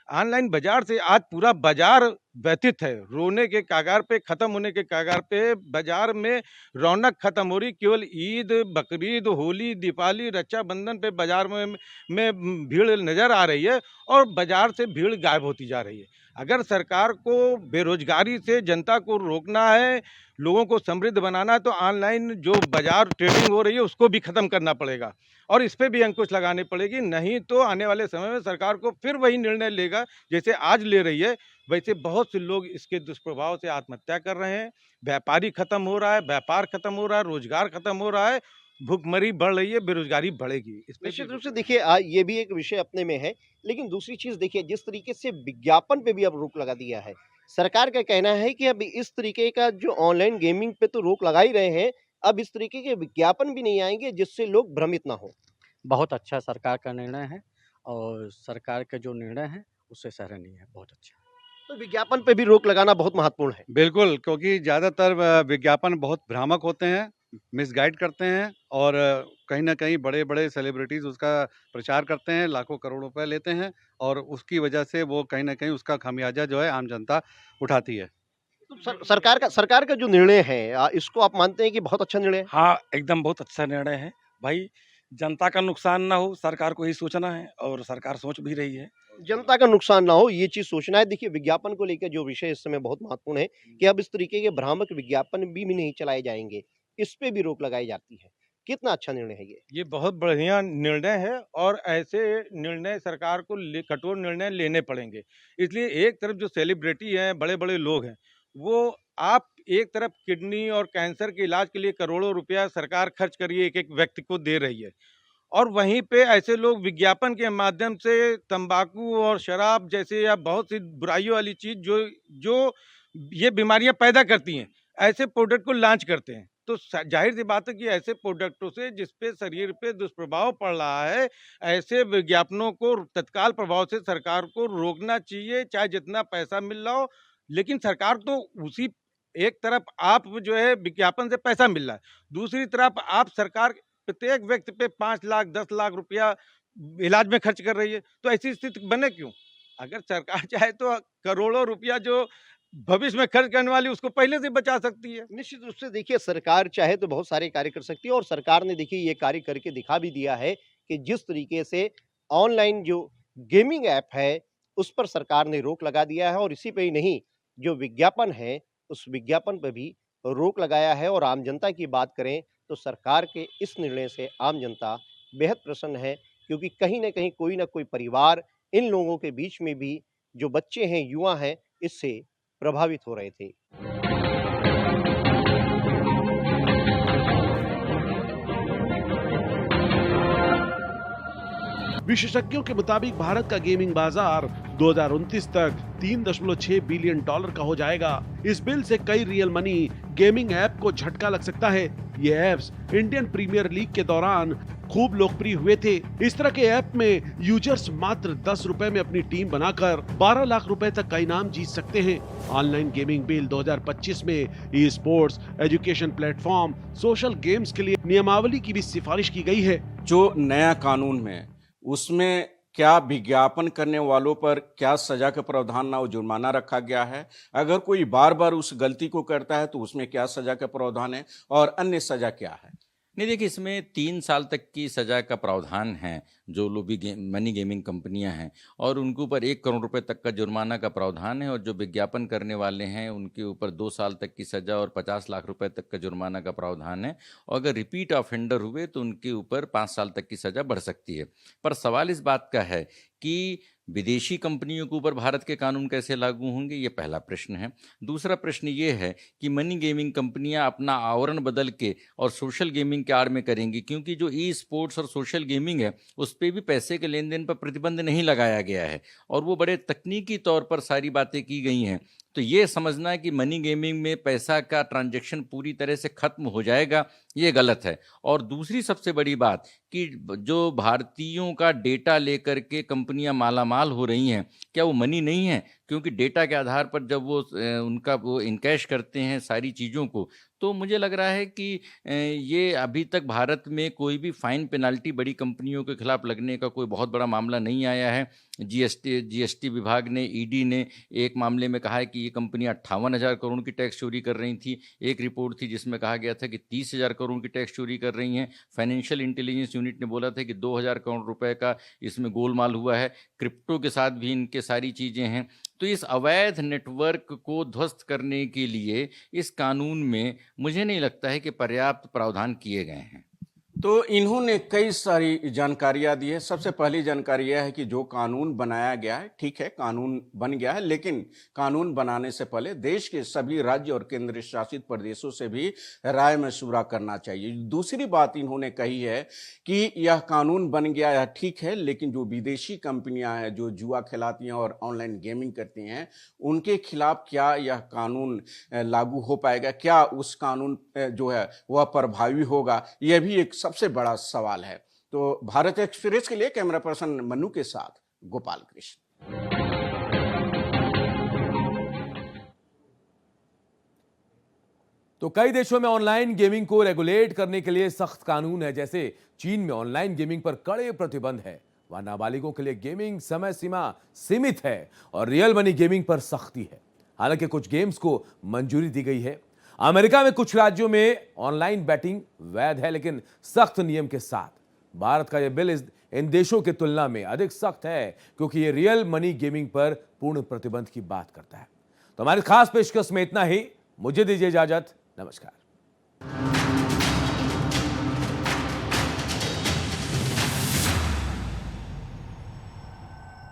ऑनलाइन बाजार से आज पूरा बाजार व्यथित है, रोने के कगार पे, खत्म होने के कगार पे है। बाजार में रौनक खत्म हो रही, केवल ईद, बकरीद, होली, दीपावली, रक्षाबंधन पे बाजार में भीड़ नजर आ रही है और बाजार से भीड़ गायब होती जा रही है। अगर सरकार को बेरोजगारी से जनता को रोकना है, लोगों को समृद्ध बनाना है, तो ऑनलाइन जो बाजार ट्रेडिंग हो रही है उसको भी खत्म करना पड़ेगा और इस पे भी अंकुश लगानी पड़ेगी। नहीं तो आने वाले समय में सरकार को फिर वही निर्णय लेगा जैसे आज ले रही है। वैसे बहुत से लोग इसके दुष्प्रभाव से आत्महत्या कर रहे हैं, व्यापारी खत्म हो रहा है, व्यापार खत्म हो रहा है, रोजगार खत्म हो रहा है, भुखमरी बढ़ रही है, बेरोजगारी बढ़ेगी। इस पे निश्चित रूप से देखिए ये भी एक विषय अपने में है, लेकिन दूसरी चीज देखिए जिस तरीके से विज्ञापन पे भी अब रोक लगा दिया है, सरकार का कहना है कि अब इस तरीके का जो ऑनलाइन गेमिंग पे तो रोक लगा ही रहे हैं, अब इस तरीके के विज्ञापन भी नहीं आएंगे जिससे लोग भ्रमित ना हो। बहुत अच्छा सरकार का निर्णय है और सरकार का जो निर्णय है उससे सराहनीय है, बहुत अच्छा। तो विज्ञापन पे भी रोक लगाना बहुत महत्वपूर्ण है। बिल्कुल, क्योंकि ज़्यादातर विज्ञापन बहुत भ्रामक होते हैं, मिसगाइड करते हैं और कहीं न कहीं बड़े-बड़े सेलिब्रिटीज़ उसका प्रचार करते हैं, लाखों करोड़ रुपए लेते हैं और उसकी वजह से वो कहीं न कहीं उसका खामियाजा जो है आम जनता उठाती है। तो सरकार का जो निर्णय है इसको आप मानते हैं कि बहुत अच्छा निर्णय है? हाँ, एकदम बहुत अच्छा निर्णय है। भाई जनता का नुकसान ना हो, सरकार को ही सोचना है और सरकार सोच भी रही है। जनता का नुकसान ना हो ये चीज सोचना है। देखिए विज्ञापन को लेकर जो विषय इस समय बहुत महत्वपूर्ण है कि अब इस तरीके के भ्रामक विज्ञापन भी नहीं चलाए जाएंगे, इस पे भी रोक लगाई जाती है। कितना अच्छा निर्णय है ये बहुत बढ़िया निर्णय है और ऐसे निर्णय सरकार को कठोर निर्णय लेने पड़ेंगे। इसलिए एक तरफ जो सेलिब्रिटी हैं, बड़े-बड़े लोग हैं, वो आप एक तरफ किडनी और कैंसर के इलाज के लिए करोड़ों रुपया सरकार खर्च करिए एक-एक व्यक्ति को दे रही है। और वहीं पे ऐसे लोग विज्ञापन के माध्यम से तंबाकू और शराब जैसे या बहुत सी बुराइयों वाली चीज़ जो जो ये बीमारियां पैदा करती हैं, ऐसे प्रोडक्ट को लॉन्च करते हैं। तो जाहिर सी बात है कि ऐसे प्रोडक्टों से जिस पे शरीर पे दुष्प्रभाव पड़ रहा है, ऐसे विज्ञापनों को तत्काल प्रभाव से सरकार को रोकना चाहिए, चाहे जितना पैसा मिल रहा हो। लेकिन सरकार तो उसी एक तरफ आप जो है विज्ञापन से पैसा मिल रहा है, दूसरी तरफ आप सरकार प्रत्येक व्यक्ति पे 5 लाख 10 लाख रुपया इलाज में खर्च कर रही है, तो ऐसी स्थिति बने क्यों? अगर सरकार चाहे तो करोड़ों रुपया जो भविष्य में खर्च करने वाली उसको पहले से बचा सकती है। निश्चित रूप से देखिए सरकार चाहे तो बहुत सारे कार्य कर सकती है और सरकार ने देखिए ये कार्य करके दिखा भी दिया है कि जिस तरीके से ऑनलाइन जो गेमिंग ऐप है उस पर सरकार ने रोक लगा दिया है और इसी पे ही नहीं जो विज्ञापन है उस विज्ञापन पर भी रोक लगाया है। और आम जनता की बात करें तो सरकार के इस निर्णय से आम जनता बेहद प्रसन्न है, क्योंकि कहीं ना कहीं कोई ना कोई परिवार इन लोगों के बीच में भी जो बच्चे हैं, युवा हैं, इससे प्रभावित हो रहे थे। विशेषज्ञों के मुताबिक भारत का गेमिंग बाजार 2029 तक $3.6 बिलियन का हो जाएगा। इस बिल से कई रियल मनी गेमिंग ऐप को झटका लग सकता है। ये ऐप्स इंडियन प्रीमियर लीग के दौरान खूब लोकप्रिय हुए थे। इस तरह के ऐप में यूजर्स मात्र 10 रुपए में अपनी टीम बनाकर 12 लाख रुपए तक का इनाम जीत सकते हैं। ऑनलाइन गेमिंग बिल 2025 में e sports, education platform, social games के लिए नियमावली की भी सिफारिश की गई है। जो नया कानून में उसमें क्या विज्ञापन करने वालों पर क्या सजा का प्रावधान ना जुर्माना रखा गया है, अगर कोई बार बार उस गलती को करता है तो उसमें क्या सजा का प्रावधान है और अन्य सजा क्या है? नहीं, देखिए इसमें 3 साल तक की सज़ा का प्रावधान है। जो लोग भी मनी गेमिंग कंपनियां हैं और उनके ऊपर 1 करोड़ रुपए तक का जुर्माना का प्रावधान है और जो विज्ञापन करने वाले हैं उनके ऊपर 2 साल तक की सज़ा और 50 लाख रुपए तक का जुर्माना का प्रावधान है। और अगर रिपीट ऑफेंडर हुए तो उनके ऊपर 5 साल तक की सज़ा बढ़ सकती है। पर सवाल इस बात का है कि विदेशी कंपनियों के ऊपर भारत के कानून कैसे लागू होंगे, ये पहला प्रश्न है। दूसरा प्रश्न ये है कि मनी गेमिंग कंपनियां अपना आवरण बदल के और सोशल गेमिंग के आड़ में करेंगी, क्योंकि जो ई स्पोर्ट्स और सोशल गेमिंग है उस पर भी पैसे के लेन देन पर प्रतिबंध नहीं लगाया गया है और वो बड़े तकनीकी तौर पर सारी बातें की गई हैं। तो ये समझना है कि मनी गेमिंग में पैसा का ट्रांजैक्शन पूरी तरह से खत्म हो जाएगा, ये गलत है। और दूसरी सबसे बड़ी बात कि जो भारतीयों का डेटा लेकर के कंपनियां मालामाल हो रही हैं, क्या वो मनी नहीं है? क्योंकि डेटा के आधार पर जब वो इनकैश करते हैं सारी चीज़ों को, तो मुझे लग रहा है कि ये अभी तक भारत में कोई भी फाइन पेनाल्टी बड़ी कंपनियों के खिलाफ लगने का कोई बहुत बड़ा मामला नहीं आया है। जीएसटी विभाग ने, ईडी ने एक मामले में कहा है कि ये कंपनियां 58,000 करोड़ की टैक्स चोरी कर रही थी। एक रिपोर्ट थी जिसमें कहा गया था कि 30,000 करोड़ की टैक्स चोरी कर रही हैं। फाइनेंशियल इंटेलिजेंस यूनिट ने बोला था कि 2,000 करोड़ रुपए का इसमें गोलमाल हुआ है। क्रिप्टो के साथ भी इनके सारी चीज़ें हैं। तो इस अवैध नेटवर्क को ध्वस्त करने के लिए इस कानून में मुझे नहीं लगता है कि पर्याप्त प्रावधान किए गए हैं। तो इन्होंने कई सारी जानकारियां दी है। सबसे पहली जानकारी यह है कि जो कानून बनाया गया है, ठीक है कानून बन गया है, लेकिन कानून बनाने से पहले देश के सभी राज्य और केंद्र शासित प्रदेशों से भी राय मशवरा करना चाहिए। दूसरी बात इन्होंने कही है कि यह कानून बन गया है, ठीक है, लेकिन जो विदेशी कंपनियां हैं जो जुआ खिलाती हैं और ऑनलाइन गेमिंग करती हैं, उनके खिलाफ क्या यह कानून लागू हो पाएगा? क्या उस कानून जो है वह प्रभावी होगा? यह भी एक सबसे बड़ा सवाल है। तो भारत एक्सप्रेस के लिए कैमरा पर्सन मन्नू के साथ गोपाल कृष्ण। तो कई देशों में ऑनलाइन गेमिंग को रेगुलेट करने के लिए सख्त कानून है। जैसे चीन में ऑनलाइन गेमिंग पर कड़े प्रतिबंध है, वहां नाबालिगों के लिए गेमिंग समय सीमा सीमित है और रियल मनी गेमिंग पर सख्ती है। हालांकि कुछ गेम्स को मंजूरी दी गई है। अमेरिका में कुछ राज्यों में ऑनलाइन बैटिंग वैध है, लेकिन सख्त नियम के साथ। भारत का यह बिल इन देशों की तुलना में अधिक सख्त है, क्योंकि यह रियल मनी गेमिंग पर पूर्ण प्रतिबंध की बात करता है। तो हमारी खास पेशकश में इतना ही। मुझे दीजिए इजाजत। नमस्कार।